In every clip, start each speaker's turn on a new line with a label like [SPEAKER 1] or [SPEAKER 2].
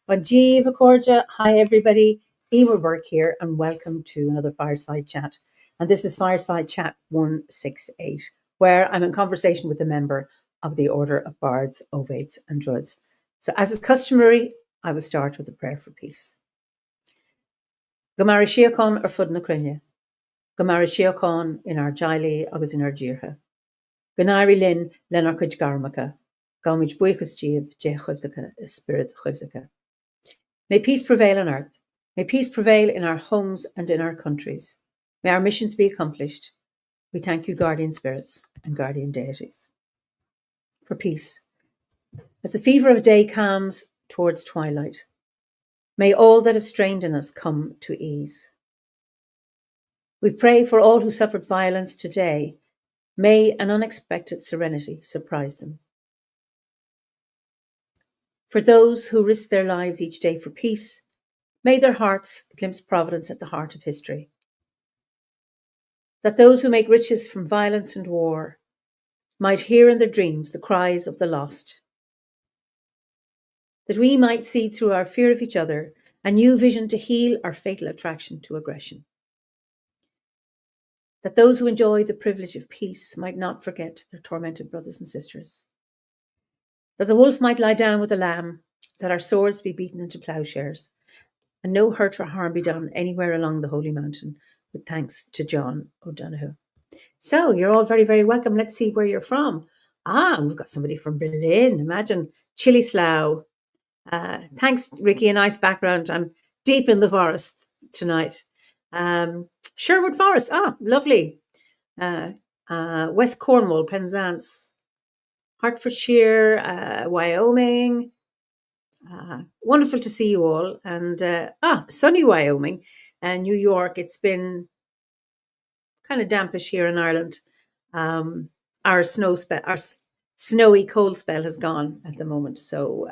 [SPEAKER 1] Bon dia, Cordia. Hi, everybody. Eimear Burke here, and welcome to another Fireside Chat. And this is Fireside Chat 168, where I'm in conversation with a member of the Order of Bards, Ovates, and Druids. So, as is customary, I will start with a prayer for peace. Gomara Siacon ar fud na crinne. Gomara Siacon in our Jaili agus in our Jirha. Gonari Lin len ar cuid garmacha. Gomij buichas jeev je chuvdaka, spirit chuvdaka. May peace prevail on earth. May peace prevail in our homes and in our countries. May our missions be accomplished. We thank you, guardian spirits and guardian deities. For peace. As the fever of day calms towards twilight, may all that is strained in us come to ease. We pray for all who suffered violence today. May an unexpected serenity surprise them. For those who risk their lives each day for peace, may their hearts glimpse providence at the heart of history. That those who make riches from violence and war might hear in their dreams the cries of the lost. That we might see through our fear of each other a new vision to heal our fatal attraction to aggression. That those who enjoy the privilege of peace might not forget their tormented brothers and sisters. That the wolf might lie down with the lamb, that our swords be beaten into ploughshares, and no hurt or harm be done anywhere along the Holy Mountain, with thanks to John O'Donoghue. So, you're all very, very welcome. Let's see where you're from. We've got somebody from Berlin. Imagine, Chile Slough. Thanks, Ricky, a nice background. I'm deep in the forest tonight. Sherwood Forest, lovely. West Cornwall, Penzance, Hertfordshire, Wyoming. Wonderful to see you all. And sunny Wyoming and New York. It's been kind of dampish here in Ireland. Our snowy cold spell has gone at the moment, so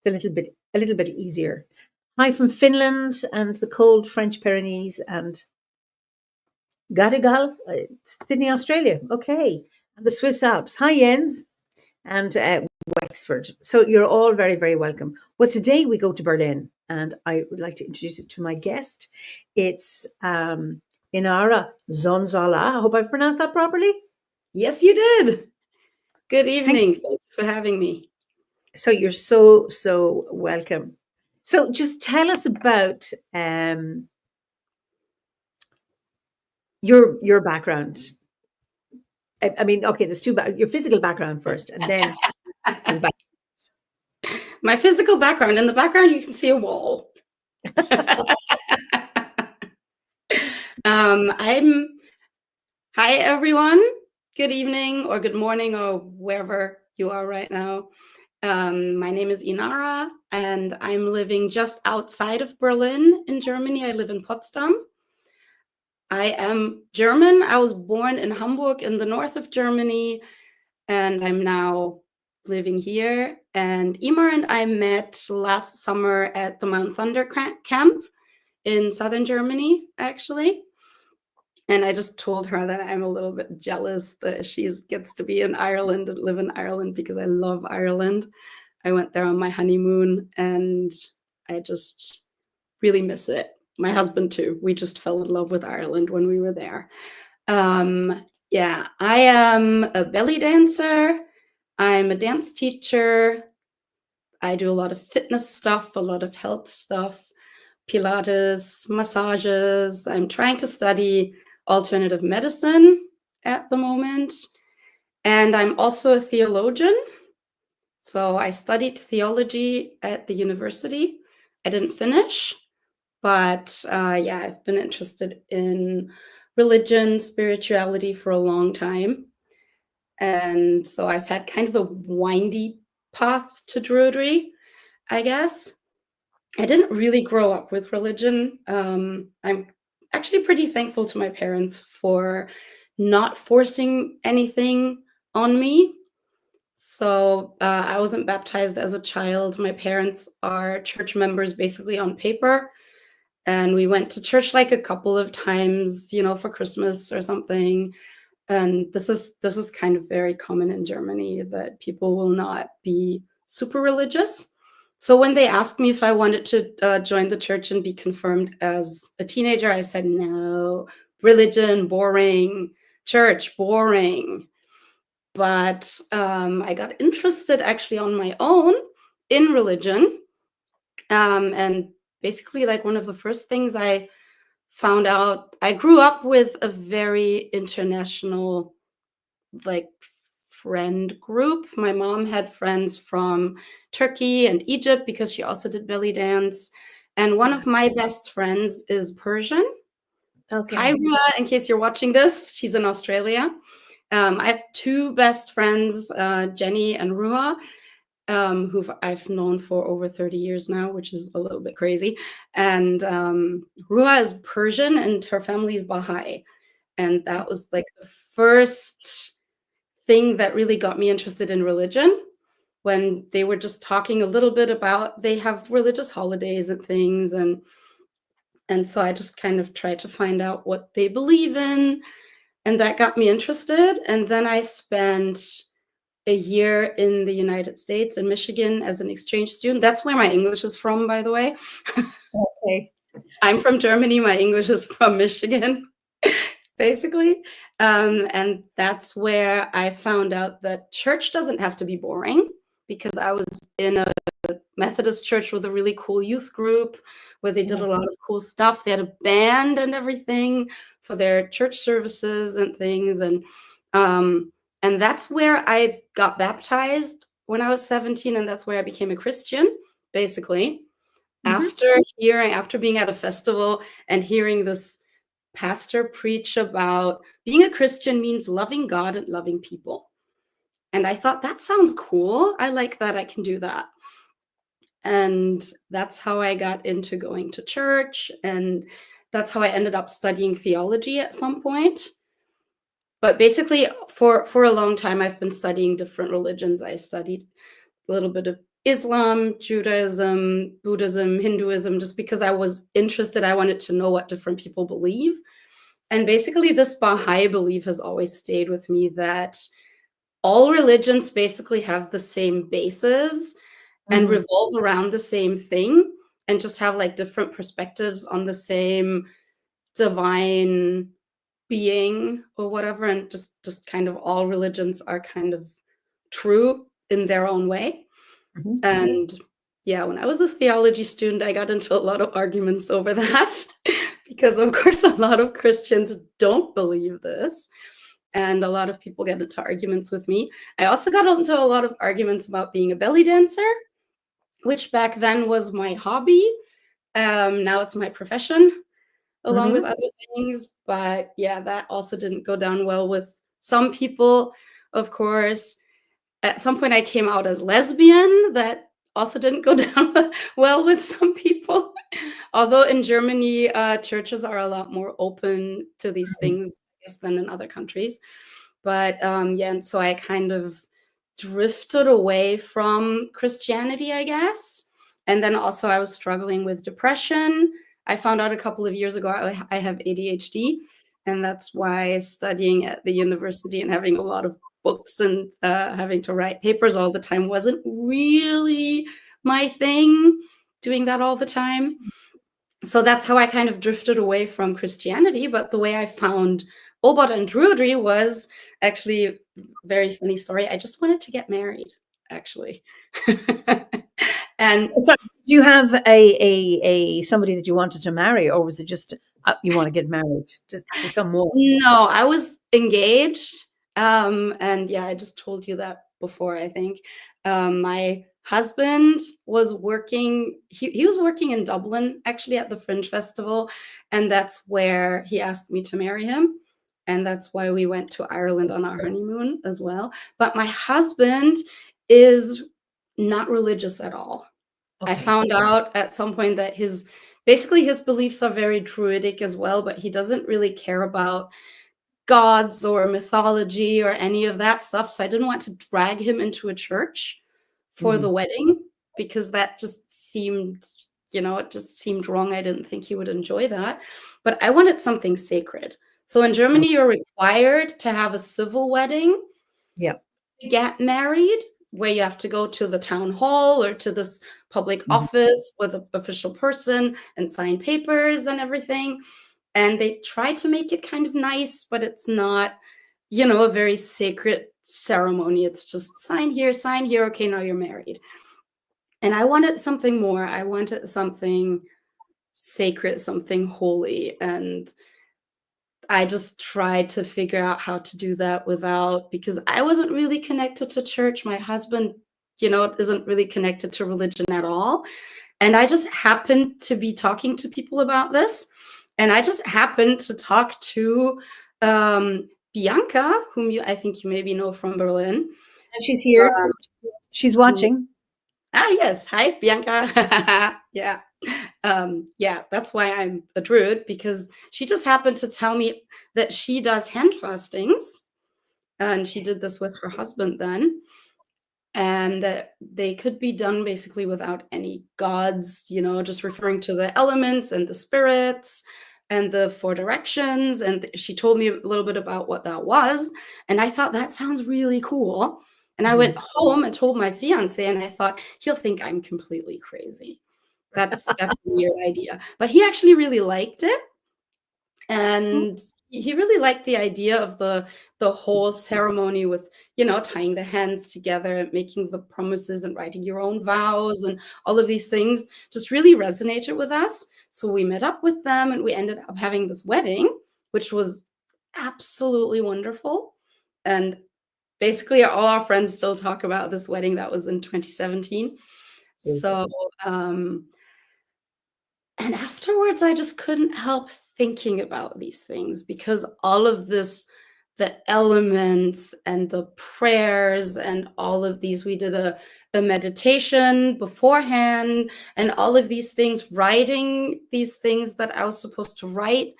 [SPEAKER 1] it's a little bit easier. Hi from Finland and the cold French Pyrenees and Gadigal, Sydney, Australia. Okay, and the Swiss Alps. Hi, Jens. And Wexford. So you're all very, very welcome. Well, today we go to Berlin, and I would like to introduce you to my guest. It's Inara Zonzala. I hope I've pronounced that properly.
[SPEAKER 2] Yes, you did. Good evening. Thank you for having me.
[SPEAKER 1] So you're so welcome. So just tell us about your background. I mean, okay, there's your physical background first, and then
[SPEAKER 2] my physical background. In the background, you can see a wall. Hi, everyone. Good evening or good morning or wherever you are right now. My name is Inara, and I'm living just outside of Berlin in Germany. I live in Potsdam. I am German. I was born in Hamburg in the north of Germany, and I'm now living here. And Eimear and I met last summer at the Mount Thunder camp in southern Germany, actually. And I just told her that I'm a little bit jealous that she gets to be in Ireland and live in Ireland because I love Ireland. I went there on my honeymoon and I just really miss it. My husband too. We just fell in love with Ireland when we were there. I am a belly dancer. I'm a dance teacher. I do a lot of fitness stuff, a lot of health stuff, Pilates, massages. I'm trying to study alternative medicine at the moment. And I'm also a theologian. So I studied theology at the university. I didn't finish. But I've been interested in religion, spirituality for a long time. And so I've had kind of a windy path to Druidry, I guess. I didn't really grow up with religion. I'm actually pretty thankful to my parents for not forcing anything on me. So I wasn't baptized as a child. My parents are church members basically on paper. And we went to church like a couple of times, for Christmas or something. And this is kind of very common in Germany that people will not be super religious. So when they asked me if I wanted to join the church and be confirmed as a teenager, I said no. Religion, boring. Church, boring. But I got interested actually on my own in religion. And basically, like, one of the first things I found out, I grew up with a very international, like, friend group. My mom had friends from Turkey and Egypt because she also did belly dance. And one of my best friends is Persian.
[SPEAKER 1] Okay.
[SPEAKER 2] Hi, Rua, in case you're watching this, she's in Australia. I have two best friends, Jenny and Rua, who I've known for over 30 years now, which is a little bit crazy. And Rua is Persian and her family is Baha'i. And that was like the first thing that really got me interested in religion, when they were just talking a little bit about, they have religious holidays and things. And so I just kind of tried to find out what they believe in. And that got me interested. And then I spent a year in the United States, in Michigan, as an exchange student. That's where my English is from, by the way.
[SPEAKER 1] Okay.
[SPEAKER 2] I'm from Germany. My English is from Michigan, basically. And that's where I found out that church doesn't have to be boring, because I was in a Methodist church with a really cool youth group where they did a lot of cool stuff. They had a band and everything for their church services and things. And that's where I got baptized when I was 17, and that's where I became a Christian, basically. After being at a festival and hearing this pastor preach about being a Christian means loving God and loving people. And I thought, that sounds cool. I like that. I can do that. And that's how I got into going to church. And that's how I ended up studying theology at some point. But basically, for a long time, I've been studying different religions. I studied a little bit of Islam, Judaism, Buddhism, Hinduism, just because I was interested. I wanted to know what different people believe. And basically, this Baha'i belief has always stayed with me, that all religions basically have the same bases and revolve around the same thing, and just have like different perspectives on the same divine being or whatever. And just kind of all religions are kind of true in their own way. And yeah, when I was a theology student, I got into a lot of arguments over that because, of course, a lot of Christians don't believe this. And a lot of people get into arguments with me. I also got into a lot of arguments about being a belly dancer, which back then was my hobby. Now it's my profession, along with other things. But yeah, that also didn't go down well with some people, of course. At some point, I came out as lesbian. That also didn't go down well with some people. Although in Germany, churches are a lot more open to these things, I guess, than in other countries. But yeah, and so I kind of drifted away from Christianity, I guess. And then also I was struggling with depression. I found out a couple of years ago I have ADHD, and that's why studying at the university and having a lot of books and having to write papers all the time wasn't really my thing, doing that all the time. So that's how I kind of drifted away from Christianity. But the way I found Obot and Druidry was actually a very funny story. I just wanted to get married, actually. And
[SPEAKER 1] so, did you have a somebody that you wanted to marry, or was it just you want to get married to someone?
[SPEAKER 2] No, I was engaged. And yeah, I just told you that before, I think. My husband was working, he was working in Dublin, actually, at the Fringe Festival. And that's where he asked me to marry him. And that's why we went to Ireland on our honeymoon as well. But my husband is not religious at all.
[SPEAKER 1] Okay.
[SPEAKER 2] I found out at some point that his beliefs are very druidic as well, but he doesn't really care about gods or mythology or any of that stuff. So I didn't want to drag him into a church for the wedding, because that just seemed, it just seemed wrong. I didn't think he would enjoy that. But I wanted something sacred. So in Germany, you're required to have a civil wedding
[SPEAKER 1] Yeah.
[SPEAKER 2] to get married, where you have to go to the town hall or to this public office with an official person and sign papers and everything. And they try to make it kind of nice, but it's not, a very sacred ceremony. It's just sign here, okay, now you're married. And I wanted something more. I wanted something sacred, something holy. And I just tried to figure out how to do that because I wasn't really connected to church. My husband, isn't really connected to religion at all. And I just happened to be talking to people about this. And I just happened to talk to Bianca, whom I think you maybe know from Berlin.
[SPEAKER 1] And she's here. She's watching.
[SPEAKER 2] Yes. Hi, Bianca. Yeah. That's why I'm a druid, because she just happened to tell me that she does hand fastings, and she did this with her husband then, and that they could be done basically without any gods, just referring to the elements and the spirits and the 4 directions. And she told me a little bit about what that was, and I thought that sounds really cool. And I went home and told my fiance, and I thought he'll think I'm completely crazy. That's a weird idea. But he actually really liked it. And he really liked the idea of the whole ceremony with, tying the hands together, making the promises and writing your own vows and all of these things just really resonated with us. So we met up with them and we ended up having this wedding, which was absolutely wonderful. And basically all our friends still talk about this wedding that was in 2017. So, and afterwards, I just couldn't help thinking about these things, because all of this, the elements and the prayers and all of these, we did a meditation beforehand, and all of these things, writing these things that I was supposed to write,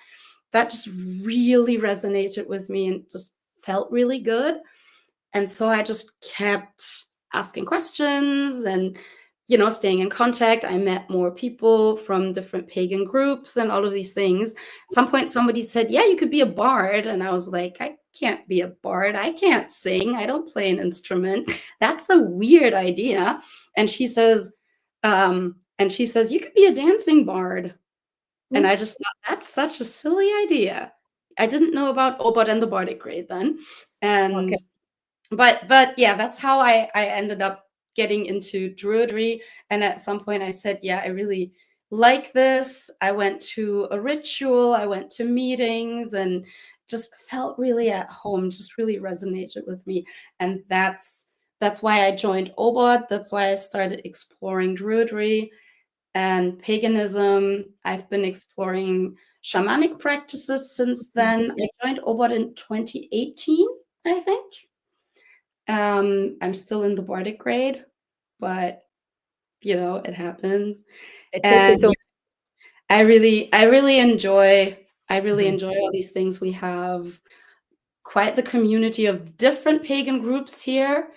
[SPEAKER 2] that just really resonated with me and just felt really good. And so I just kept asking questions and staying in contact. I met more people from different pagan groups and all of these things. At some point, somebody said, yeah, you could be a bard. And I was like, I can't be a bard. I can't sing. I don't play an instrument. That's a weird idea. And she says, you could be a dancing bard. And I just thought, that's such a silly idea. I didn't know about Obod and the Bardic grade then. And but yeah, that's how I ended up getting into druidry. And at some point I said, yeah, I really like this. I went to a ritual, I went to meetings, and just felt really at home, just really resonated with me. And that's why I joined Obod. That's why I started exploring druidry and paganism. I've been exploring shamanic practices since then. I joined Obod in 2018, I think. I'm still in the Bardic grade, but it happens.
[SPEAKER 1] It takes its own.
[SPEAKER 2] I really enjoy all these things. We have quite the community of different pagan groups here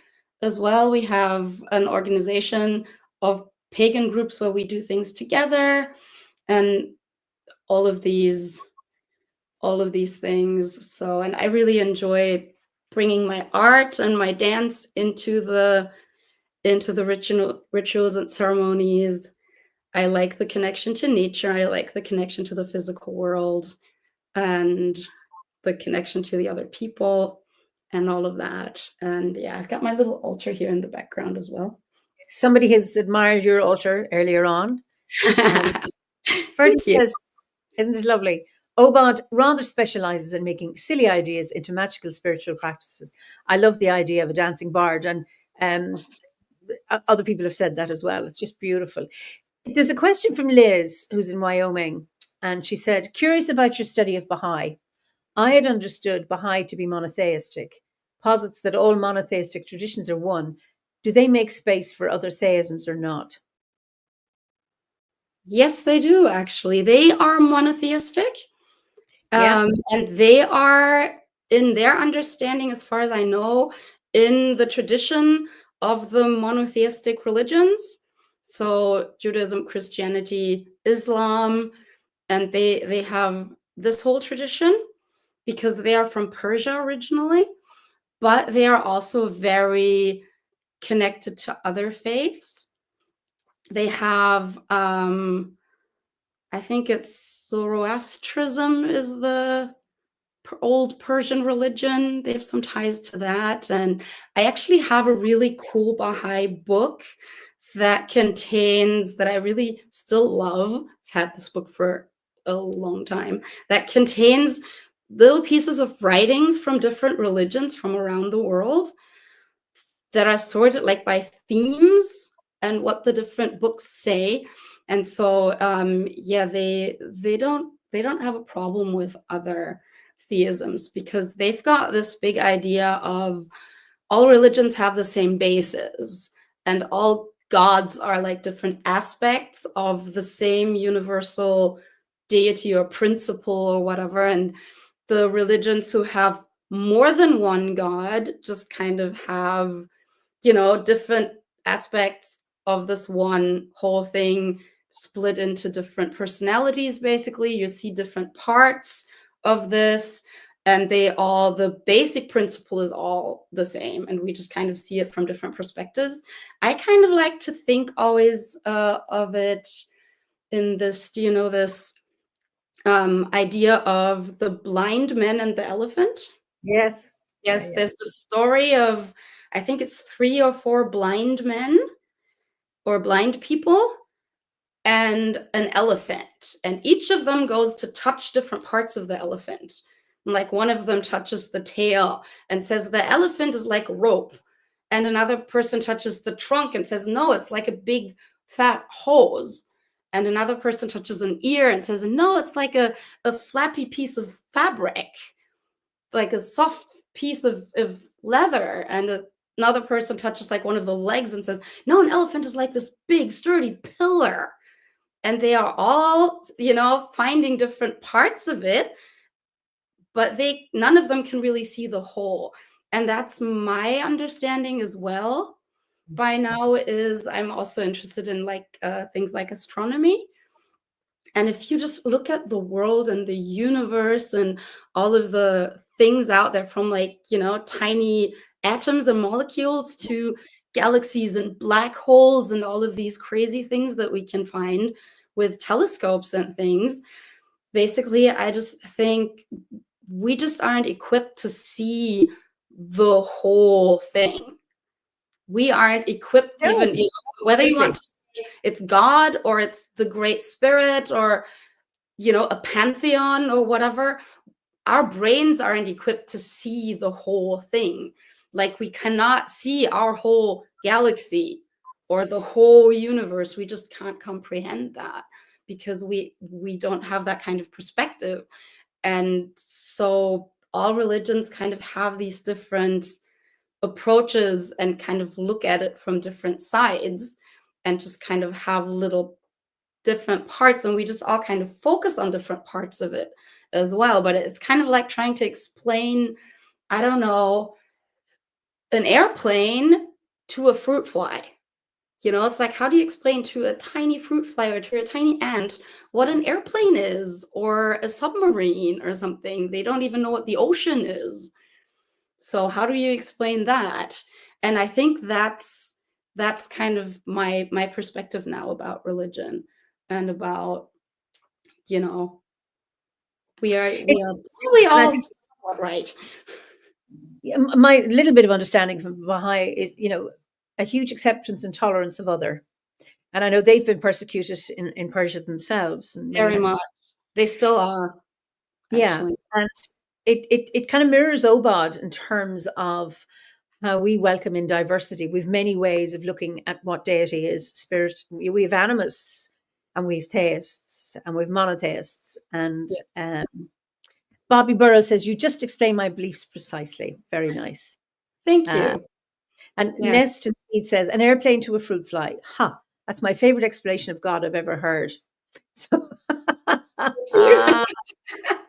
[SPEAKER 2] as well. We have an organization of pagan groups where we do things together, and all of these things. So, and I really enjoy bringing my art and my dance into the rituals and ceremonies. I like the connection to nature. I like the connection to the physical world and the connection to the other people and all of that. And yeah, I've got my little altar here in the background as well.
[SPEAKER 1] Somebody has admired your altar earlier on. Ferdy says, isn't it lovely? Obod rather specializes in making silly ideas into magical spiritual practices. I love the idea of a dancing bard, and other people have said that as well. It's just beautiful. There's a question from Liz, who's in Wyoming, and she said, curious about your study of Baha'i. I had understood Baha'i to be monotheistic, posits that all monotheistic traditions are one. Do they make space for other theisms or not?
[SPEAKER 2] Yes, they do, actually. They are monotheistic. And they are, in their understanding, as far as I know, in the tradition of the monotheistic religions. So Judaism, Christianity, Islam, and they have this whole tradition because they are from Persia originally, but they are also very connected to other faiths. They have, I think it's Zoroastrianism is the old Persian religion. They have some ties to that. And I actually have a really cool Baha'i book that I really still love. Had this book for a long time, that contains little pieces of writings from different religions from around the world that are sorted like by themes and what the different books say. And so they don't have a problem with other theisms, because they've got this big idea of all religions have the same basis, and all gods are like different aspects of the same universal deity or principle or whatever. And the religions who have more than one god just kind of have, different aspects of this one whole thing split into different personalities. Basically, you see different parts of this, and the basic principle is all the same, and we just kind of see it from different perspectives. I kind of like to think always of it in this, this idea of the blind man and the elephant.
[SPEAKER 1] Yes.
[SPEAKER 2] Yes, there's the story of, I think it's 3 or 4 blind men or blind people and an elephant. And each of them goes to touch different parts of the elephant. Like one of them touches the tail and says the elephant is like rope. And another person touches the trunk and says, no, it's like a big fat hose. And another person touches an ear and says, no, it's like a flappy piece of fabric, like a soft piece of leather. And another person touches like one of the legs and says, no, an elephant is like this big sturdy pillar. And they are all, finding different parts of it, but none of them can really see the whole. And that's my understanding as well by now. Is I'm also interested in things like astronomy. And if you just look at the world and the universe and all of the things out there, from tiny atoms and molecules to galaxies and black holes and all of these crazy things that we can find with telescopes and things, basically, I just think we just aren't equipped to see the whole thing. We aren't equipped,
[SPEAKER 1] No,
[SPEAKER 2] even whether you want to say it's God or it's the Great Spirit or a pantheon or whatever. Our brains aren't equipped to see the whole thing. Like, we cannot see our whole galaxy or the whole universe. We just can't comprehend that because we don't have that kind of perspective. And so all religions kind of have these different approaches and kind of look at it from different sides and just kind of have little different parts, and we just all kind of focus on different parts of it as well. But it's kind of like trying to explain, I don't know, an airplane to a fruit fly. It's like, how do you explain to a tiny fruit fly or to a tiny ant what an airplane is or a submarine or something? They don't even know what the ocean is. So how do you explain that? And I think that's kind of my perspective now about religion and about, we are really all somewhat right.
[SPEAKER 1] My little bit of understanding from Baha'i is, a huge acceptance and tolerance of other. And I know they've been persecuted in Persia themselves. And
[SPEAKER 2] very much. They still are.
[SPEAKER 1] Actually. Yeah. And it kind of mirrors Obad in terms of how we welcome in diversity. We've many ways of looking at what deity is. Spirit. We have animists and we have theists and we have monotheists. And Bobby Burrow says, you just explained my beliefs precisely. Very nice.
[SPEAKER 2] Thank you.
[SPEAKER 1] And Nest Indeed says, an airplane to a fruit fly. Ha, that's my favorite explanation of God I've ever heard. So that's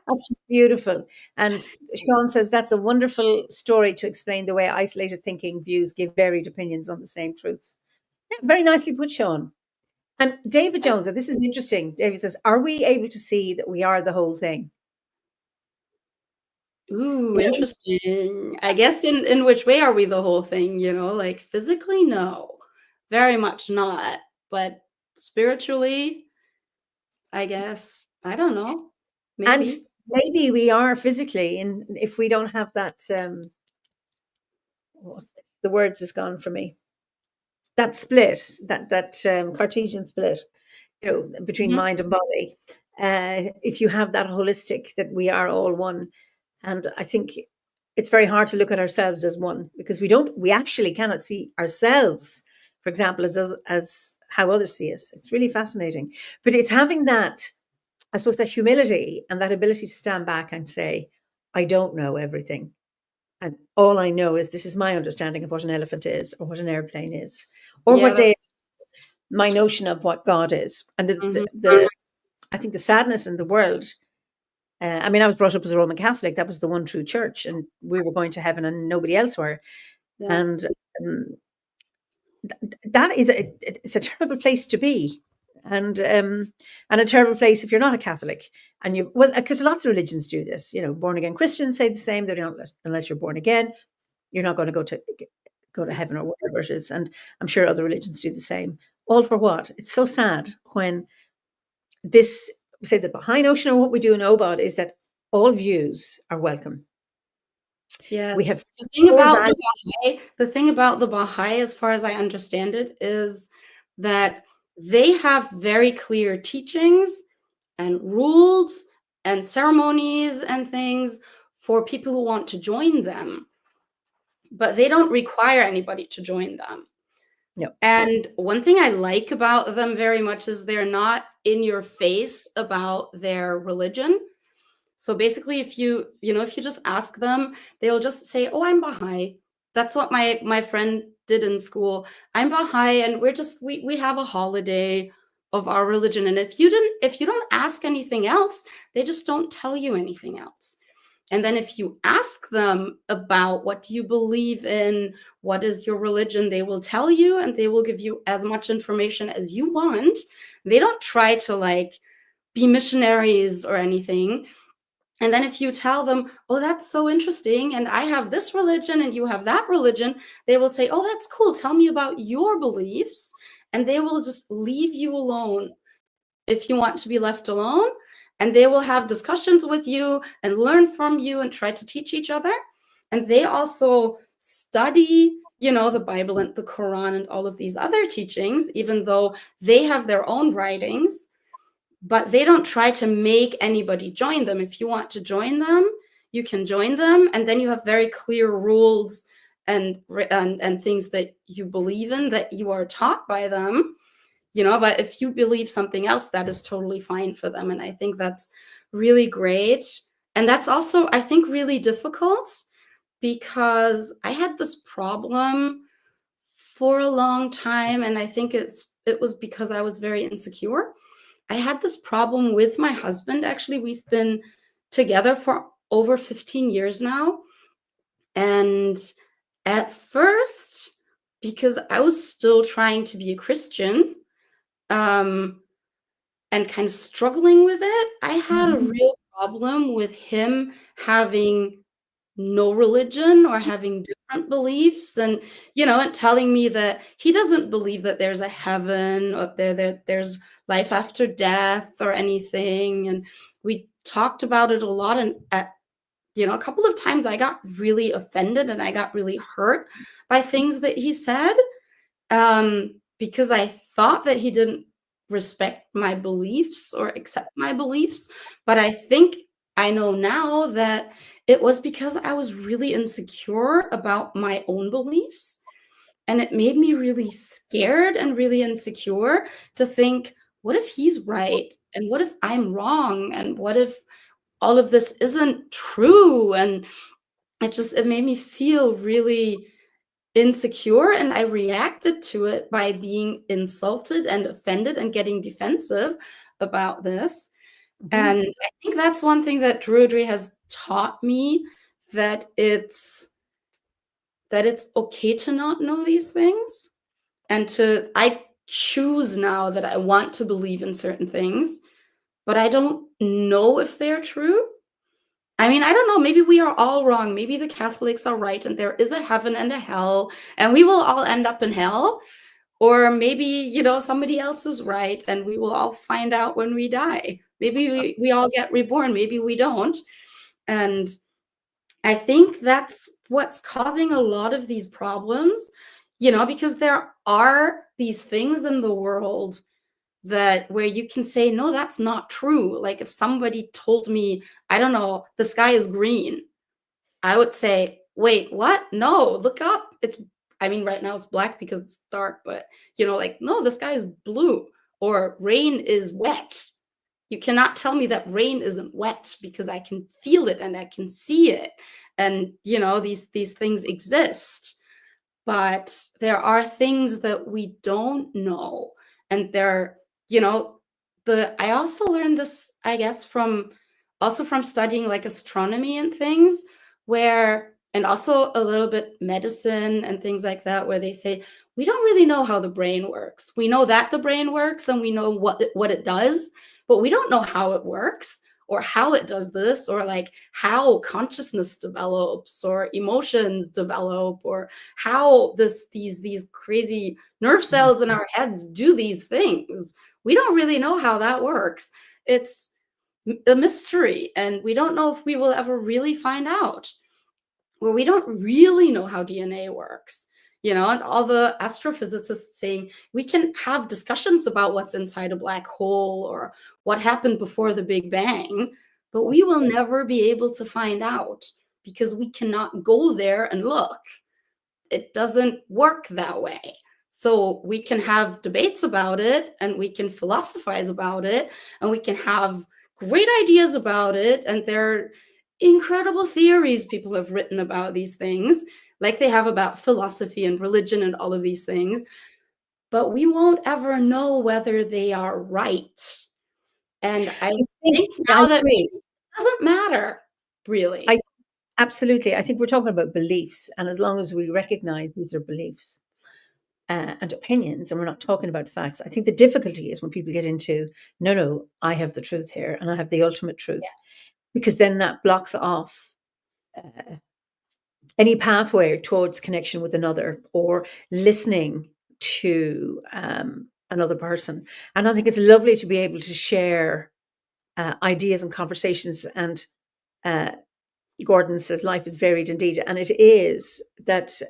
[SPEAKER 1] just beautiful. And Sean says, that's a wonderful story to explain the way isolated thinking views give varied opinions on the same truths. Yeah, very nicely put, Sean. And David Jones, and this is interesting. David says, are we able to see that we are the whole thing?
[SPEAKER 2] Ooh,
[SPEAKER 1] You know?
[SPEAKER 2] interesting. I guess in which way are we the whole thing, like physically, no, very much not. But spiritually, I guess, I don't know,
[SPEAKER 1] And
[SPEAKER 2] maybe.
[SPEAKER 1] maybe we are physically, and if we don't have that, the words is gone from me. That split, that Cartesian split, between
[SPEAKER 2] Mhm.
[SPEAKER 1] mind and body. If you have that holistic, that we are all one, and I think it's very hard to look at ourselves as one because we actually cannot see ourselves, for example, as how others see us. It's really fascinating, but it's having that, I suppose, that humility and that ability to stand back and say, I don't know everything. And all I know is this is my understanding of what an elephant is, or what an airplane is, or
[SPEAKER 2] Yeah,
[SPEAKER 1] what day,
[SPEAKER 2] that's
[SPEAKER 1] my notion of what God is. And
[SPEAKER 2] mhm.
[SPEAKER 1] I think the sadness in the world, I mean, I was brought up as a Roman Catholic. That was the one true church, and we were going to heaven and nobody else were.
[SPEAKER 2] Yeah.
[SPEAKER 1] And um, that is it's a terrible place to be. And a terrible place if you're not a Catholic, and because lots of religions do this. Born again Christians say the same. They don't, unless you're born again, you're not going to go to
[SPEAKER 2] Yeah.
[SPEAKER 1] heaven or whatever it is. And I'm sure other religions do the same. All for what? It's so sad when this say the behind notion of what we do in OBOD is that all views are welcome. We have
[SPEAKER 2] Yes. The thing
[SPEAKER 1] core
[SPEAKER 2] about
[SPEAKER 1] values.
[SPEAKER 2] the Baha'i, as far as I understand it, is that they have very clear teachings and rules and ceremonies and things for people who want to join them, but they don't require anybody to join them.
[SPEAKER 1] No.
[SPEAKER 2] And one thing I like about them very much is they're not in your face about their religion. So basically, if you just ask them, they'll just say, "Oh, I'm Baha'i." That's what my friend did in school. I'm Baha'i, and we have a holiday of our religion. And if you don't ask anything else, they just don't tell you anything else. And then if you ask them about what do you believe in, what is your religion, they will tell you, and they will give you as much information as you want. They don't try to be missionaries or anything. And then if you tell them, "Oh, that's so interesting, and I have this religion and you have that religion," they will say, "Oh, that's cool. Tell me about your beliefs." And they will just leave you alone if you want to be left alone. And they will have discussions with you and learn from you and try to teach each other. And they also study, the Bible and the Quran and all of these other teachings, even though they have their own writings, but they don't try to make anybody join them. If you want to join them, you can join them, and then you have very clear rules and things that you believe in that you are taught by them. But if you believe something else, that is totally fine for them, and I think that's really great. And that's also, I think, really difficult, because I had this problem for a long time, and I think it was because I was very insecure. I had this problem with my husband. Actually, we've been together for over 15 years now. And at first, because I was still trying to be a Christian, um, and kind of struggling with it, I had a
[SPEAKER 1] Mhm.
[SPEAKER 2] real problem with him having no religion or having different beliefs, and telling me that he doesn't believe that there's a heaven, or there's life after death or anything. And we talked about it a lot, and a couple of times I got really offended and I got really hurt by things that he said, because I thought that he didn't respect my beliefs or accept my beliefs. But I think I know now that it was because I was really insecure about my own beliefs. And it made me really scared and really insecure to think, what if he's right? And what if I'm wrong? And what if all of this isn't true? And it made me feel really insecure, and I reacted to it by being insulted and offended and getting defensive about this.
[SPEAKER 1] Mhm.
[SPEAKER 2] And I think that's one thing that Druidry has taught me, that it's okay to not know these things, and I choose now that I want to believe in certain things, but I don't know if they're true. I mean, I don't know, maybe we are all wrong. Maybe the Catholics are right and there is a heaven and a hell and we will all end up in hell. Or maybe, you know, somebody else is right and we will all find out when we die. Maybe we all get reborn, maybe we don't. And I think that's what's causing a lot of these problems, you know, because there are these things in the world that where you can say, no, that's not true. Like if somebody told me, I don't know, the sky is green, I would say, wait, what? No, look up. I mean, right now it's black because it's dark, but you know, like, no, the sky is blue or rain is wet. You cannot tell me that rain isn't wet because I can feel it and I can see it. And, you know, these things exist. But there are things that we don't know. And they're, you know, I also learned this, I guess, from studying like astronomy and things where, and also a little bit medicine and things like that, where they say, we don't really know how the brain works. We know that the brain works and we know what it does, but we don't know how it works or how it does this, or like how consciousness develops or emotions develop, or how these crazy nerve cells in our heads do these things. We don't really know how that works. It's a mystery, and we don't know if we will ever really find out. Where we don't really know how DNA works, you know, and all the astrophysicists saying we can have discussions about what's inside a black hole or what happened before the Big Bang, but we will never be able to find out because we cannot go there and look. It doesn't work that way. So we can have debates about it and we can philosophize about it and we can have great ideas about it. And there are incredible theories people have written about these things, like they have about philosophy and religion and all of these things. But we won't ever know whether they are right. And I think
[SPEAKER 1] I
[SPEAKER 2] now that
[SPEAKER 1] agree.
[SPEAKER 2] it doesn't matter, really.
[SPEAKER 1] Absolutely. I think we're talking about beliefs. And as long as we recognize these are beliefs and opinions, and we're not talking about facts, I think the difficulty is when people get into, no, I have the truth here and I have the ultimate truth, because then that blocks off any pathway towards connection with another or listening to another person. And I think it's lovely to be able to share ideas and conversations. And Gordon says life is varied indeed, and it is that.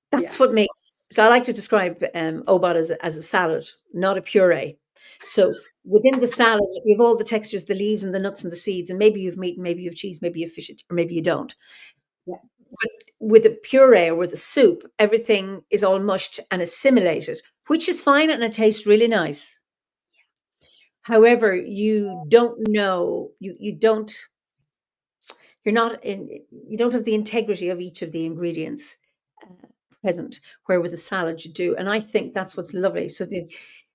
[SPEAKER 1] That's what makes. So I like to describe Obot as a salad, not a puree. So within the salad, you have all the textures, the leaves and the nuts and the seeds, and maybe you've meat, maybe you've cheese, maybe you've fish, or maybe you don't.
[SPEAKER 2] Yeah.
[SPEAKER 1] But with a puree or with a soup, everything is all mushed and assimilated, which is fine and it tastes really nice. However, you don't know, you don't, you're not in, you don't have the integrity of each of the ingredients present, where with a salad you do. And I think that's what's lovely. So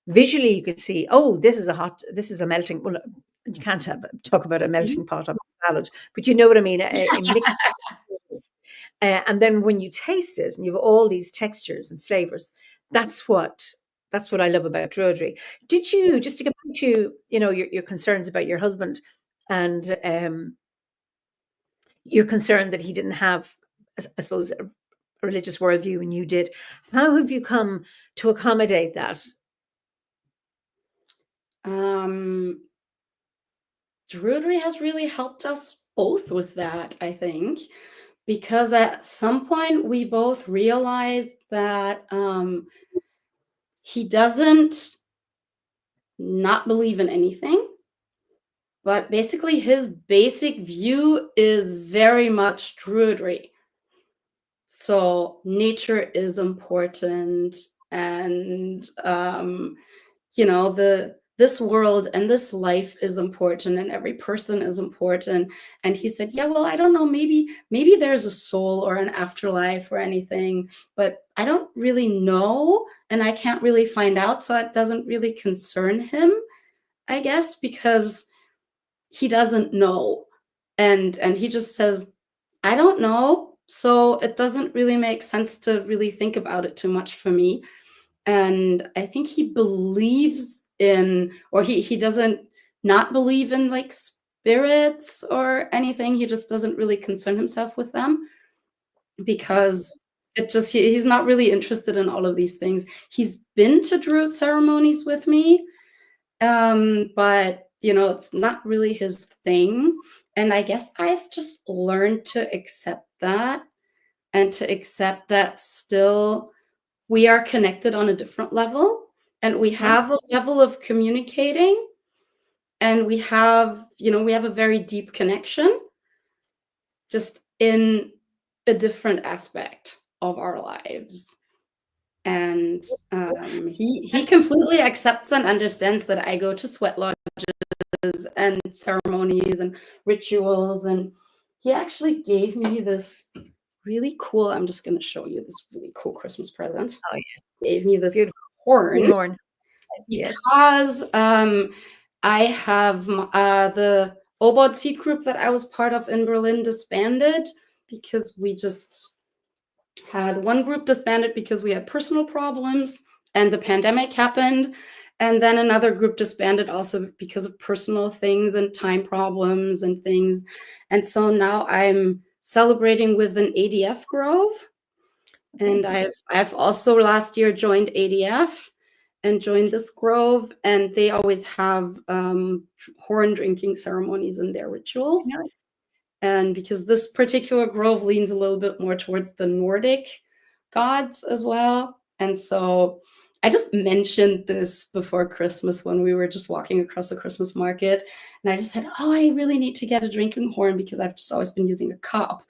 [SPEAKER 1] visually you could see, oh, this is a melting, well, you can't talk about a melting pot of salad, but you know what I mean, a mixed. And then when you taste it and you have all these textures and flavors, that's what I love about Druidry. Did you, just to get back to, you know, your concerns about your husband and you're concerned that he didn't have, I suppose, a religious worldview and you did. How have you come to accommodate that?
[SPEAKER 2] Druidry has really helped us both with that, I think, because at some point we both realized that he doesn't not believe in anything, but basically his basic view is very much Druidry. So nature is important, and you know, this world and this life is important, and every person is important. And he said, yeah, well, I don't know, maybe there's a soul or an afterlife or anything, but I don't really know and I can't really find out, so it doesn't really concern him, I guess, because he doesn't know. And he just says, I don't know, so it doesn't really make sense to really think about it too much for me. And I think he believes in, or he doesn't not believe in like spirits or anything. He just doesn't really concern himself with them because he's not really interested in all of these things. He's been to Druid ceremonies with me, but it's not really his thing. And I guess I've just learned to accept that, and to accept that still we are connected on a different level, and we have a level of communicating, and we have a very deep connection, just in a different aspect of our lives. And he completely accepts and understands that I go to sweat lodges and ceremonies and rituals, and he actually gave me this really cool, I'm just going to show you this really cool Christmas present.
[SPEAKER 1] Oh, yes.
[SPEAKER 2] Gave me this
[SPEAKER 1] Beautiful.
[SPEAKER 2] horn
[SPEAKER 1] Horn. Yes.
[SPEAKER 2] because I have the Obod seed group that I was part of in Berlin disbanded, because we just had one group disbanded because we had personal problems and the pandemic happened. And then another group disbanded also because of personal things and time problems and things. And so now I'm celebrating with an ADF Grove. Okay. And I've also last year joined ADF and joined this grove, and they always have horn drinking ceremonies in their rituals.
[SPEAKER 1] Nice.
[SPEAKER 2] And because this particular grove leans a little bit more towards the Nordic gods as well. And so I just mentioned this before Christmas when we were just walking across the Christmas market. And I just said, oh, I really need to get a drinking horn because I've just always been using a cup.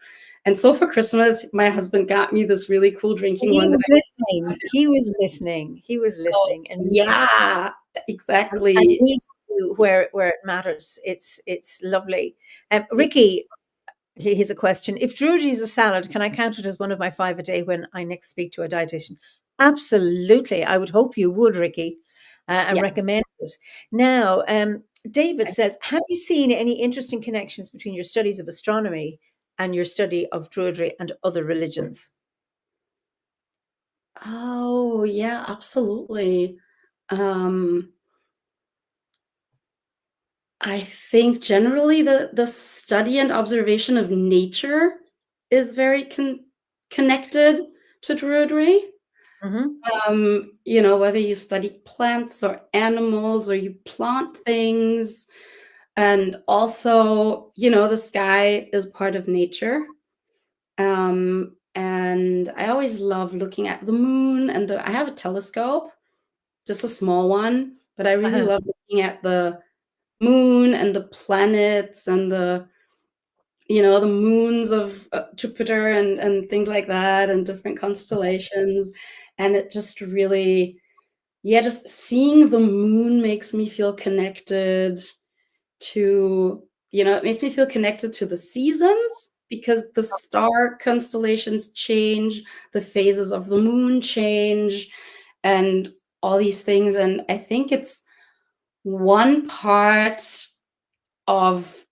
[SPEAKER 2] And so for Christmas, my husband got me this really cool drinking horn.
[SPEAKER 1] He was listening. He was listening. He was listening. And
[SPEAKER 2] yeah, exactly.
[SPEAKER 1] And where it matters. It's lovely. Ricky, here's a question. If Druidry is a salad, can I count it as one of my 5 a day when I next speak to a dietitian? Absolutely. I would hope you would, Ricky, and recommend it. Now, David says, have you seen any interesting connections between your studies of astronomy and your study of Druidry and other religions?
[SPEAKER 2] Oh, yeah, absolutely. I think generally the study and observation of nature is very connected to Druidry.
[SPEAKER 1] Mm-hmm.
[SPEAKER 2] Whether you study plants or animals or you plant things, and also, the sky is part of nature. And I always love looking at the moon, and I have a telescope, just a small one, but I really love looking at the moon and the planets and the moons of Jupiter and things like that, and different constellations. And it just really, just seeing the moon makes me feel connected to, it makes me feel connected to the seasons, because the star constellations change, the phases of the moon change, and all these things. And I think it's one part of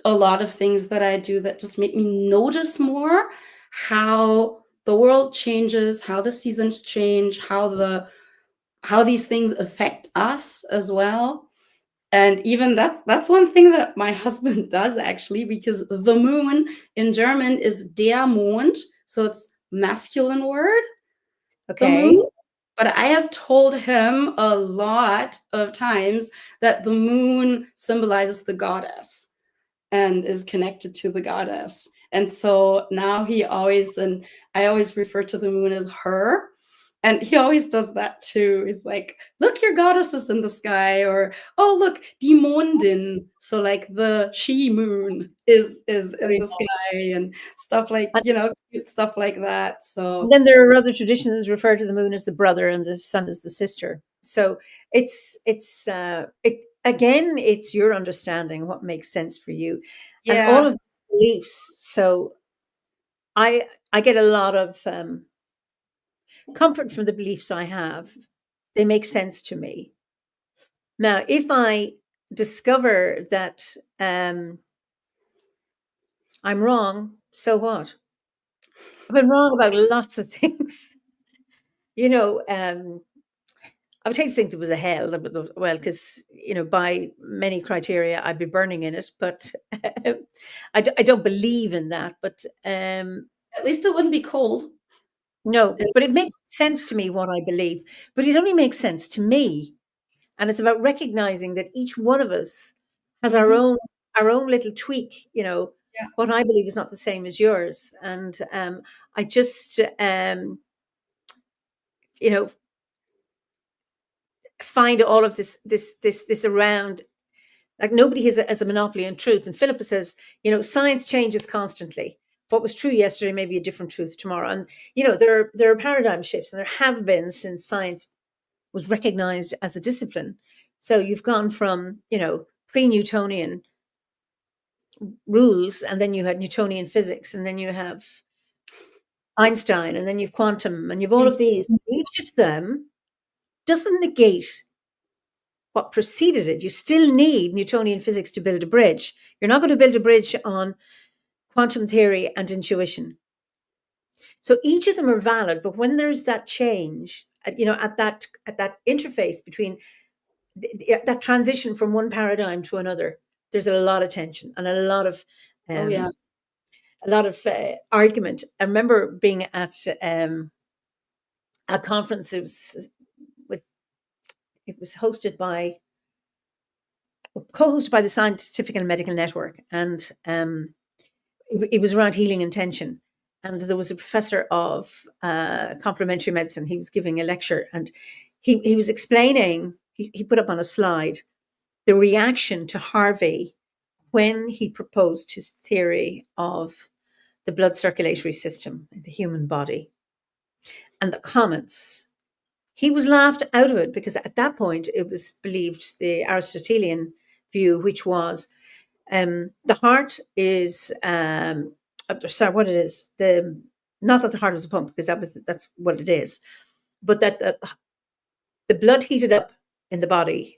[SPEAKER 2] a lot of things that I do that just make me notice more how the world changes, how the seasons change, how these things affect us as well. And even that's one thing that my husband does, actually, because the moon in German is der Mond, so it's masculine word.
[SPEAKER 1] Okay.
[SPEAKER 2] But I have told him a lot of times that the moon symbolizes the goddess and is connected to the goddess. And so now I always refer to the moon as her. And he always does that too. He's like, look, your goddess is in the sky, or, oh, look, die Mondin. So like the she moon is in the sky, and stuff like, cute stuff like that. So
[SPEAKER 1] and then there are other traditions that refer to the moon as the brother and the sun as the sister. So it's your understanding what makes sense for you, and all of these beliefs. So I get a lot of comfort from the beliefs I have. They make sense to me. Now, if I discover that I'm wrong, so what? I've been wrong about lots of things. I would hate to think there was a hell, well, because, by many criteria, I'd be burning in it. But I don't believe in that. But
[SPEAKER 2] At least it wouldn't be cold.
[SPEAKER 1] no, but it makes sense to me what I believe. But it only makes sense to me. And it's about recognizing that each one of us has our
[SPEAKER 2] Mhm.
[SPEAKER 1] own little tweak.
[SPEAKER 2] Yeah.
[SPEAKER 1] What I believe is not the same as yours. And I just, find all of this around, like nobody has a monopoly on truth. And Philippa says, science changes constantly. What was true yesterday may be a different truth tomorrow. And there are paradigm shifts, and there have been since science was recognized as a discipline. So you've gone from pre-Newtonian rules, and then you had Newtonian physics, and then you have Einstein, and then you've quantum, and you've all of these. Each of them doesn't negate what preceded it. You still need Newtonian physics to build a bridge. You're not going to build a bridge on quantum theory and intuition. So each of them are valid, but when there's that change, at that interface between that transition from one paradigm to another, there's a lot of tension and a lot of
[SPEAKER 2] Oh yeah.
[SPEAKER 1] Argument. I remember being at a conference. It was hosted by co-hosted by the Scientific and Medical Network, and it was around healing intention. And there was a professor of complementary medicine. He was giving a lecture, and he was explaining. He put up on a slide the reaction to Harvey when he proposed his theory of the blood circulatory system in the human body, and the comments. He was laughed out of it because at that point it was believed the Aristotelian view, which was the heart is sorry, what it is, not that the heart was a pump, because that's what it is, but that the blood heated up in the body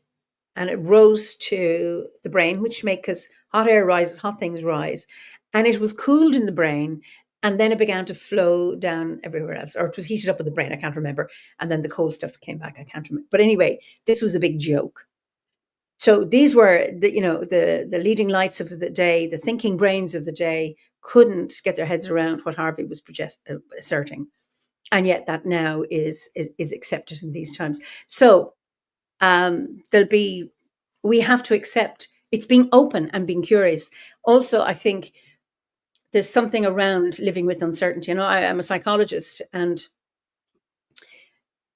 [SPEAKER 1] and it rose to the brain, which because hot air rises, hot things rise, and it was cooled in the brain, and then it began to flow down everywhere else, or it was heated up in the brain. I can't remember, and then the cold stuff came back. I can't remember, but anyway, this was a big joke. So these were the leading lights of the day, the thinking brains of the day couldn't get their heads around what Harvey was asserting, and yet that now is accepted in these times. So we have to accept it's being open and being curious. Also, I think there's something around living with uncertainty. I am a psychologist, and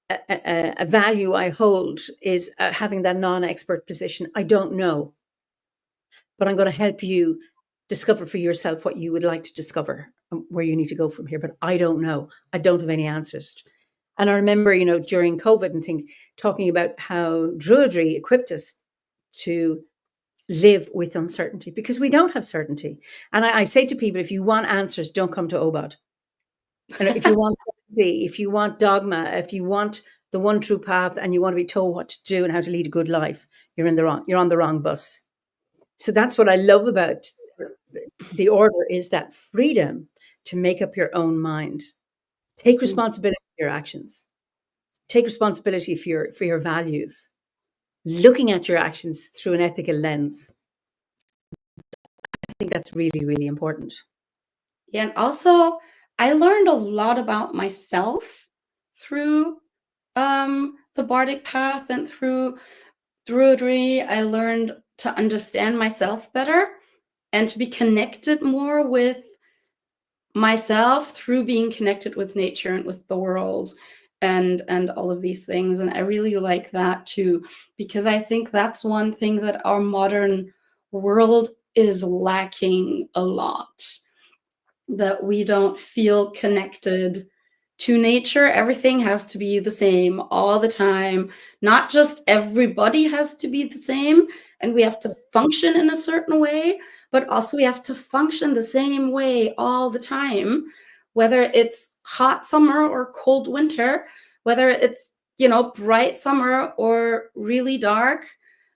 [SPEAKER 1] a value I hold is having that non-expert position. I don't know, but I'm going to help you discover for yourself what you would like to discover, where you need to go from here. But I don't know. I don't have any answers. And I remember, during COVID and talking about how Druidry equipped us to live with uncertainty, because we don't have certainty. And I say to people, if you want answers, don't come to OBOD. And if you want certainty, if you want dogma, if you want the one true path, and you want to be told what to do and how to lead a good life, you're on the wrong bus. So that's what I love about the order, is that freedom to make up your own mind. Take responsibility for your actions. Take responsibility for your values. Looking at your actions through an ethical lens. I think that's really, really important.
[SPEAKER 2] Yeah, and also I learned a lot about myself through the Bardic path and through Druidry. I learned to understand myself better and to be connected more with myself through being connected with nature and with the world and all of these things. And I really like that too, because I think that's one thing that our modern world is lacking a lot, that we don't feel connected to nature. Everything has to be the same all the time. Not just everybody has to be the same and we have to function in a certain way, but also we have to function the same way all the time, whether it's hot summer or cold winter, whether it's, bright summer or really dark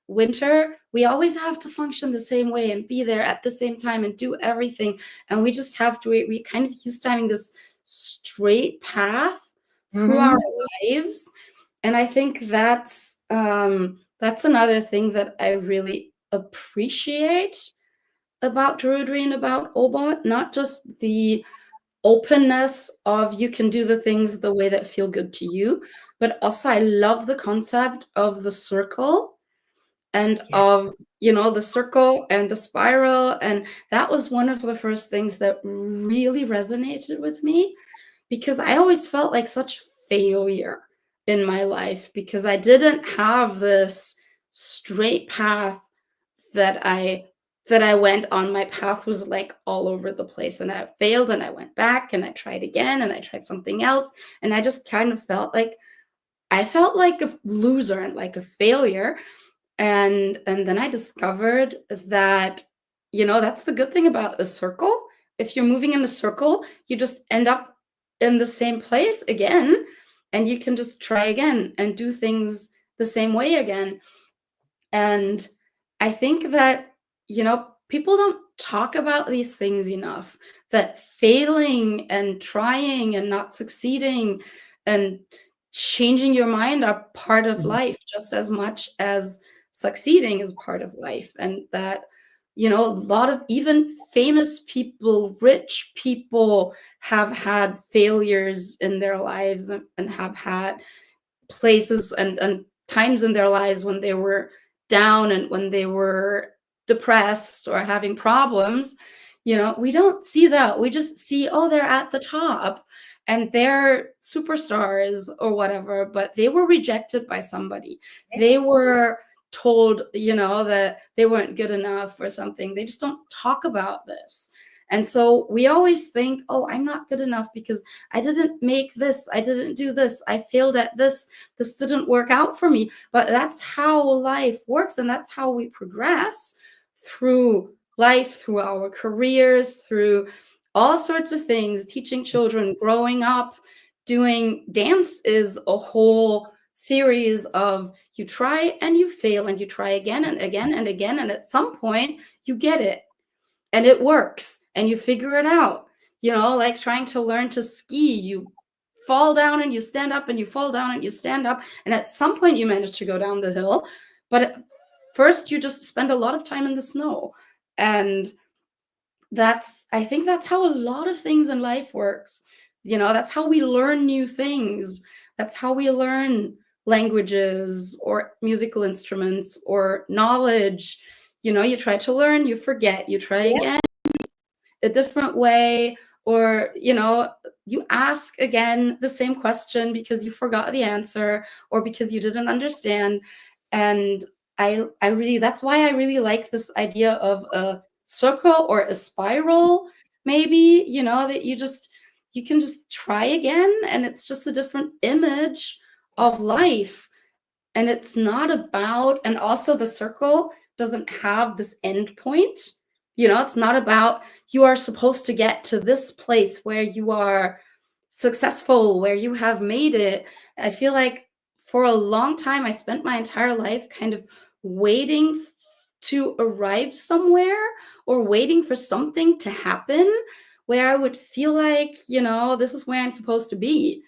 [SPEAKER 2] winter. We always have to function the same way and be there at the same time and do everything. And we just have to, we kind of used to having this straight path through our lives. And I think that's another thing that I really appreciate about Druidry and about Obot, not just the openness of you can do the things the way that feel good to you, but also I love the concept of the circle and
[SPEAKER 1] Yeah.
[SPEAKER 2] of, the circle and the spiral. And that was one of the first things that really resonated with me, because I always felt like such failure in my life because I didn't have this straight path that I went on. My path was like all over the place, and I failed and I went back and I tried again and I tried something else, and I just kind of felt like a loser and like a failure. And then I discovered that, that's the good thing about a circle. If you're moving in a circle, you just end up in the same place again, and you can just try again and do things the same way again. And I think that, people don't talk about these things enough, that failing and trying and not succeeding and changing your mind are part of
[SPEAKER 1] Mhm.
[SPEAKER 2] life just as much as succeeding is part of life. And that, a lot of even famous people, rich people have had failures in their lives and have had places and times in their lives when they were down and when they were depressed or having problems. We don't see that. We just see, oh, they're at the top and they're superstars or whatever, but they were rejected by somebody. They were told, that they weren't good enough or something. They just don't talk about this. And so we always think, oh, I'm not good enough because I didn't make this, I didn't do this, I failed at this didn't work out for me. But that's how life works, and that's how we progress through life, through our careers, through all sorts of things, teaching children, growing up. Doing dance is a whole series of you try and you fail and you try again and again and again, and at some point you get it and it works and you figure it out. Like trying to learn to ski, you fall down and you stand up and you fall down and you stand up, and at some point you manage to go down the hill, but at first you just spend a lot of time in the snow. And I think that's how a lot of things in life works. That's how we learn new things. That's how we learn languages or musical instruments or knowledge. You try to learn, you forget, you try
[SPEAKER 1] Yeah.
[SPEAKER 2] again a different way, or you ask again the same question because you forgot the answer or because you didn't understand. And I really, that's why I really like this idea of a circle or a spiral, maybe, that you can just try again, and it's just a different image of life. And it's not about, and also the circle doesn't have this end point. It's not about you are supposed to get to this place where you are successful, where you have made it. I feel like for a long time I spent my entire life kind of waiting to arrive somewhere, or waiting for something to happen where I would feel like, this is where I'm supposed to be.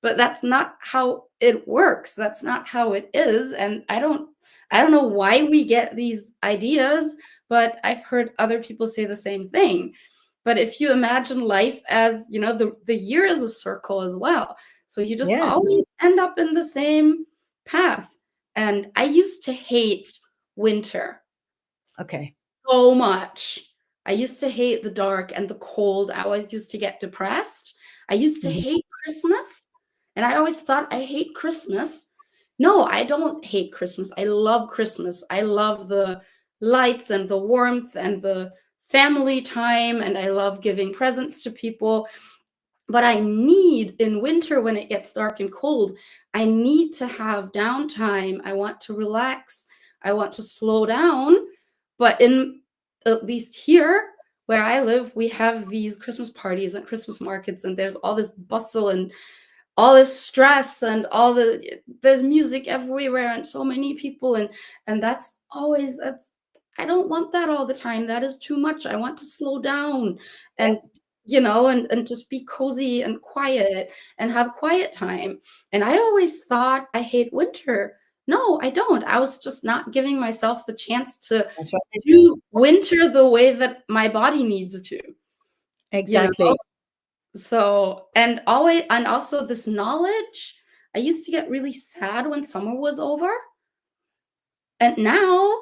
[SPEAKER 2] But that's not how it works. That's not how it is. And I don't know why we get these ideas, but I've heard other people say the same thing. But if you imagine life as, the year is a circle as well. So you just
[SPEAKER 1] Yeah.
[SPEAKER 2] always end up in the same path. And I used to hate winter
[SPEAKER 1] Okay.
[SPEAKER 2] so much. I used to hate the dark and the cold. I always used to get depressed. I used to
[SPEAKER 1] Mhm.
[SPEAKER 2] hate Christmas, and I always thought I hate Christmas. No, I don't hate Christmas. I love Christmas. I love the lights and the warmth and the family time, and I love giving presents to people. But I need, in winter when it gets dark and cold, I need to have downtime. I want to relax. I want to slow down. But in, at least here where I live, we have these Christmas parties and Christmas markets, and there's all this bustle and all this stress and there's music everywhere and so many people, and that's I don't want that all the time. That is too much. I want to slow down. And and just be cozy and quiet and have quiet time. And I always thought I hate winter. No, I don't. I was just not giving myself the chance to
[SPEAKER 1] That's right.
[SPEAKER 2] do winter the way that my body needs to, you know?
[SPEAKER 1] Exactly.
[SPEAKER 2] So, and also this knowledge, I used to get really sad when summer was over. And now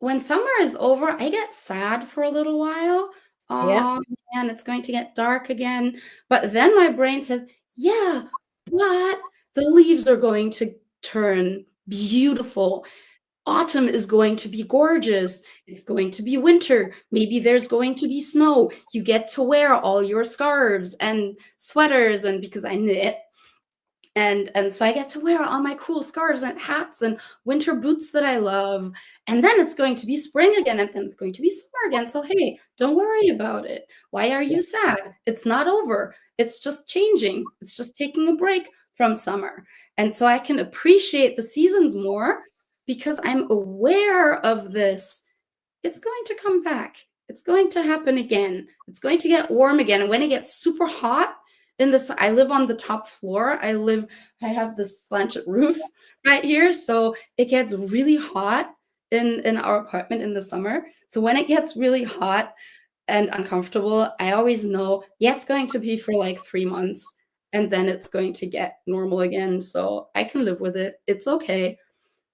[SPEAKER 2] when summer is over, I get sad for a little while.
[SPEAKER 1] Yeah.
[SPEAKER 2] Oh man, it's going to get dark again. But then my brain says, yeah, but the leaves are going to turn beautiful. Autumn is going to be gorgeous. It's going to be winter. Maybe there's going to be snow. You get to wear all your scarves and sweaters, and because I knit, and so I get to wear all my cool scarves and hats and winter boots that I love. And then it's going to be spring again, and then it's going to be summer again. So hey, don't worry about it. Why are
[SPEAKER 1] Yeah.
[SPEAKER 2] you sad? It's not over. It's just changing. It's just taking a break from summer. And so I can appreciate the seasons more because I'm aware of this. It's going to come back. It's going to happen again. It's going to get warm again. And when it gets super hot in this, I live on the top floor. I have this slanted roof right here. So it gets really hot in our apartment in the summer. So when it gets really hot and uncomfortable, I always know, yeah, it's going to be for like 3 months and then it's going to get normal again. So I can live with it. It's okay,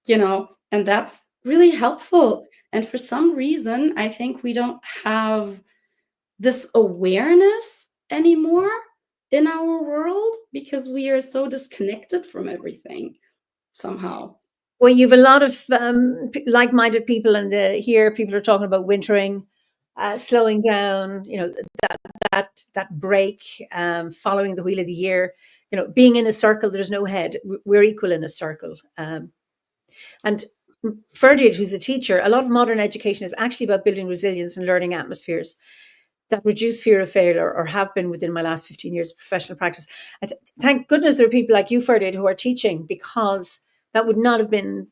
[SPEAKER 2] and that's really helpful. And for some reason, I think we don't have this awareness anymore in our world because we are so disconnected from everything somehow.
[SPEAKER 1] Well, you've a lot of like-minded people, and here people are talking about wintering, slowing down. That break, following the wheel of the year. Being in a circle. There's no head. We're equal in a circle. And Ferdiad, who's a teacher, a lot of modern education is actually about building resilience and learning atmospheres that reduce fear of failure, or have been within my last 15 years of professional practice. Thank goodness there are people like you, Ferdiad, who are teaching, because that would not have been,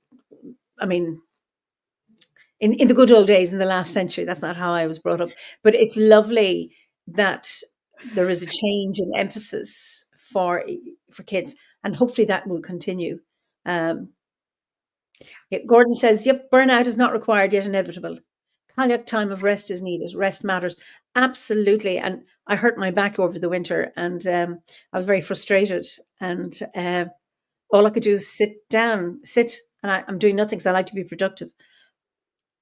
[SPEAKER 1] I mean, in the good old days in the last century. That's not how I was brought up. But it's lovely that there is a change in emphasis for kids, and hopefully that will continue. Um, Gordon says, yep, burnout is not required yet inevitable. Kayak time of rest is needed. Rest matters. Absolutely. And I hurt my back over the winter, and I was very frustrated. And all I could do is sit, and I'm doing nothing because I like to be productive.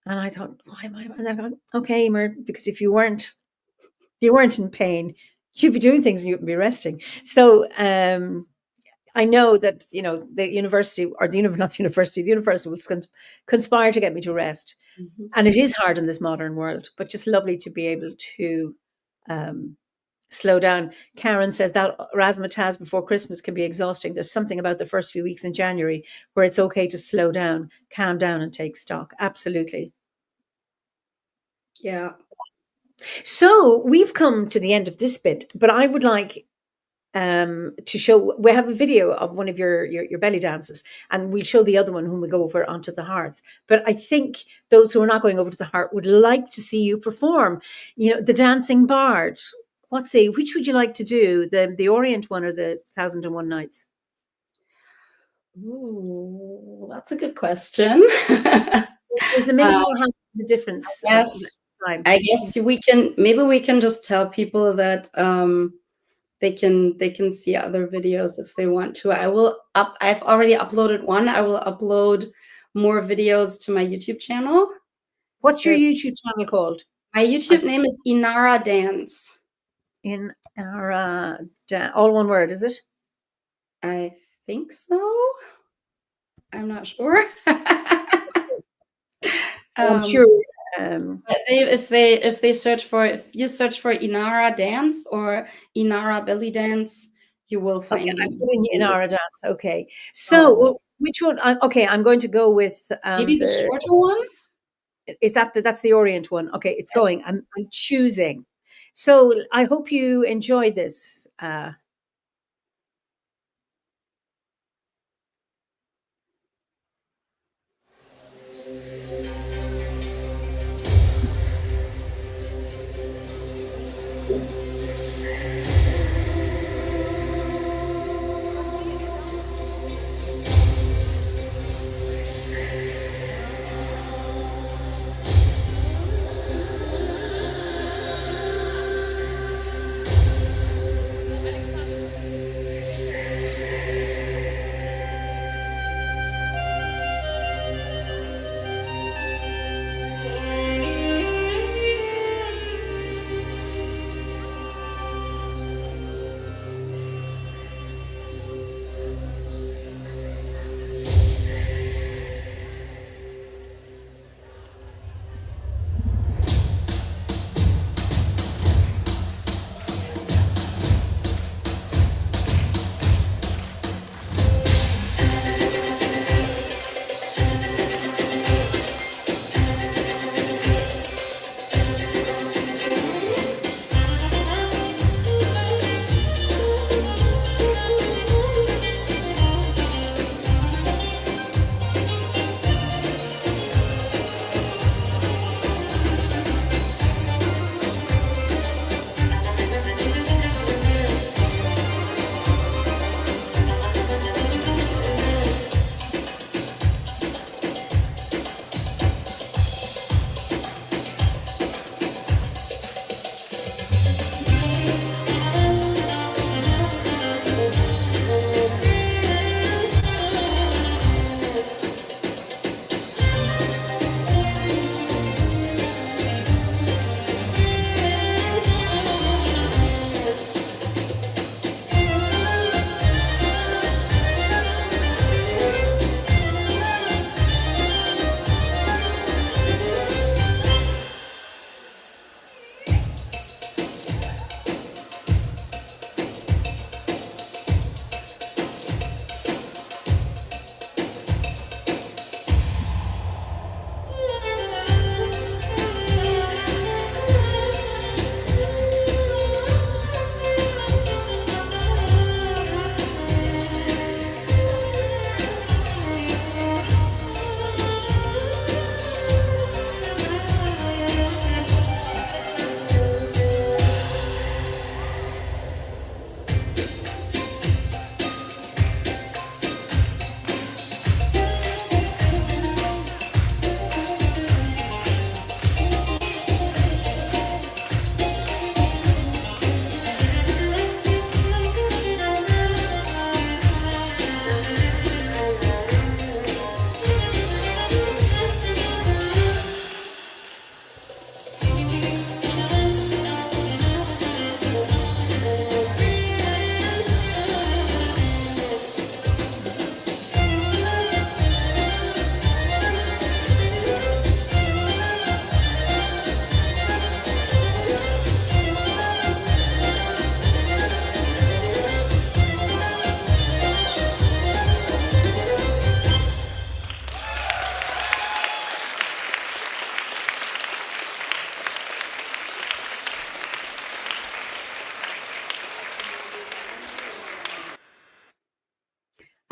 [SPEAKER 1] And I thought, why am I? And I thought, okay, Eimear, because if you weren't in pain, you'd be doing things and you'd be resting. So I know that the university, or not the university, the university will conspire to get me to rest, and it is hard in this modern world. But just lovely to be able to slow down. Karen says that razzmatazz before Christmas can be exhausting. There's something about the first few weeks in January where it's okay to slow down, calm down, and take stock. Absolutely.
[SPEAKER 2] Yeah.
[SPEAKER 1] So we've come to the end of this bit, but I would like to show. We have a video of one of your belly dances, and we'll show the other one when we go over onto the hearth. But I think those who are not going over to the hearth would like to see you perform. The Dancing Bard. Which would you like to do? The Orient one or the 1001 Nights?
[SPEAKER 2] Ooh, that's a good question.
[SPEAKER 1] There's amazing how the difference.
[SPEAKER 2] I guess maybe we can just tell people that they can see other videos if they want to. I've already uploaded one. I will upload more videos to my YouTube channel.
[SPEAKER 1] What's your YouTube channel called?
[SPEAKER 2] My YouTube name is Inara Dance.
[SPEAKER 1] Inara Dance. All one word, is it?
[SPEAKER 2] I think so. I'm not sure.
[SPEAKER 1] I'm sure.
[SPEAKER 2] If you search for Inara Dance or Inara Belly Dance, you will find me.
[SPEAKER 1] I'm doing Inara Dance. Okay. So which one? Okay, I'm going to go with
[SPEAKER 2] maybe the shorter one.
[SPEAKER 1] Is that's the Orient one? Okay, it's going. I'm choosing. So I hope you enjoy this.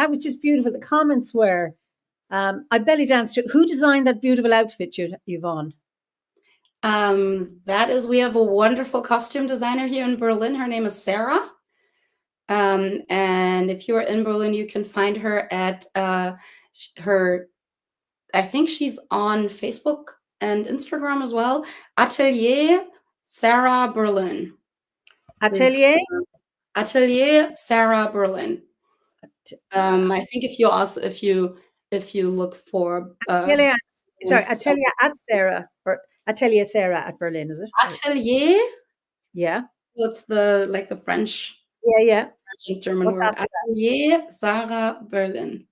[SPEAKER 1] that was just beautiful. The comments were, I belly danced. Who designed that beautiful outfit you've on?
[SPEAKER 2] That is, we have a wonderful costume designer here in Berlin. Her name is Sarah. And if you are in Berlin, you can find her at her, I think she's on Facebook and Instagram as well. Atelier Sarah Berlin.
[SPEAKER 1] Atelier?
[SPEAKER 2] Atelier Sarah Berlin. I think if you look for
[SPEAKER 1] Atelier at Sarah, or Atelier Sarah at Berlin, is it?
[SPEAKER 2] Atelier.
[SPEAKER 1] Yeah.
[SPEAKER 2] It's the French.
[SPEAKER 1] Yeah.
[SPEAKER 2] French and German
[SPEAKER 1] What's
[SPEAKER 2] word.
[SPEAKER 1] after
[SPEAKER 2] Atelier Sarah Berlin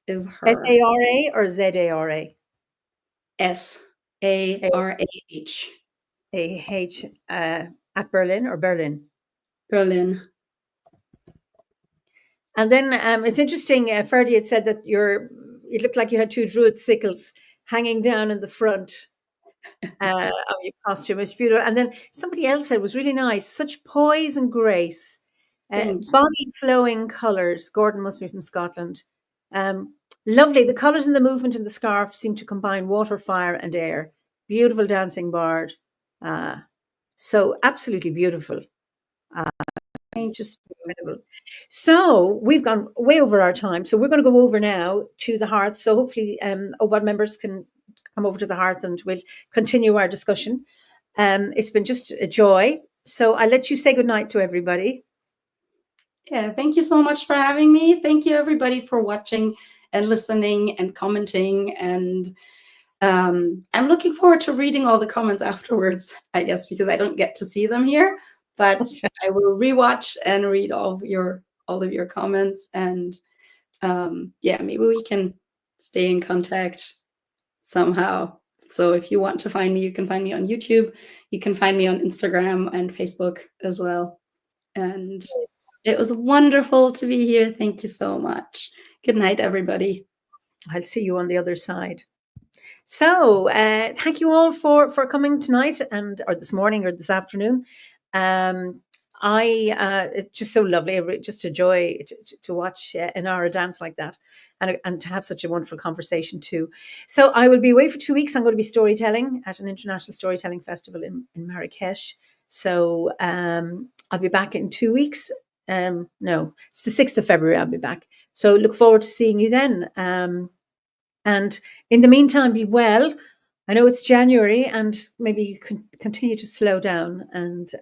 [SPEAKER 2] is her.
[SPEAKER 1] SARA or ZARA?
[SPEAKER 2] SARAH.
[SPEAKER 1] AH at Berlin or Berlin?
[SPEAKER 2] Berlin.
[SPEAKER 1] And then it's interesting, Ferdy had said that it looked like you had two druid sickles hanging down in the front of your costume. It's beautiful. And then somebody else said it was really nice, such poise and grace, body flowing colours. Gordon must be from Scotland. Lovely. The colours and the movement in the scarf seem to combine water, fire and air. Beautiful dancing bard. So absolutely beautiful. Just incredible. So we've gone way over our time. So we're going to go over now to the hearth. So hopefully OBOD members can come over to the hearth and we'll continue our discussion. It's been just a joy. So I'll let you say goodnight to everybody.
[SPEAKER 2] Yeah, thank you so much for having me. Thank you everybody for watching and listening and commenting. And I'm looking forward to reading all the comments afterwards, I guess, because I don't get to see them here. But I will rewatch and read all of your comments, and yeah, maybe we can stay in contact somehow. So if you want to find me, you can find me on YouTube. You can find me on Instagram and Facebook as well. And it was wonderful to be here. Thank you so much. Good night, everybody.
[SPEAKER 1] I'll see you on the other side. So thank you all for coming tonight or this morning or this afternoon. It's just so lovely, just a joy to watch Inara dance like that and to have such a wonderful conversation too. So I will be away for 2 weeks. I'm going to be storytelling at an international storytelling festival in Marrakesh. So I'll be back in 2 weeks. No, it's the 6th of February I'll be back. So look forward to seeing you then. And in the meantime, be well. I know it's January and maybe you can continue to slow down and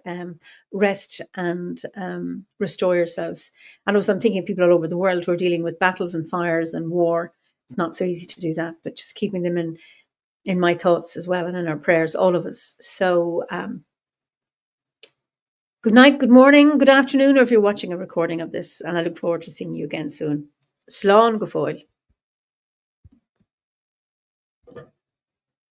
[SPEAKER 1] rest and restore yourselves. And also I'm thinking of people all over the world who are dealing with battles and fires and war. It's not so easy to do that, but just keeping them in my thoughts as well and in our prayers, all of us. So good night, good morning, good afternoon, or if you're watching a recording of this, and I look forward to seeing you again soon. Slán go fóill.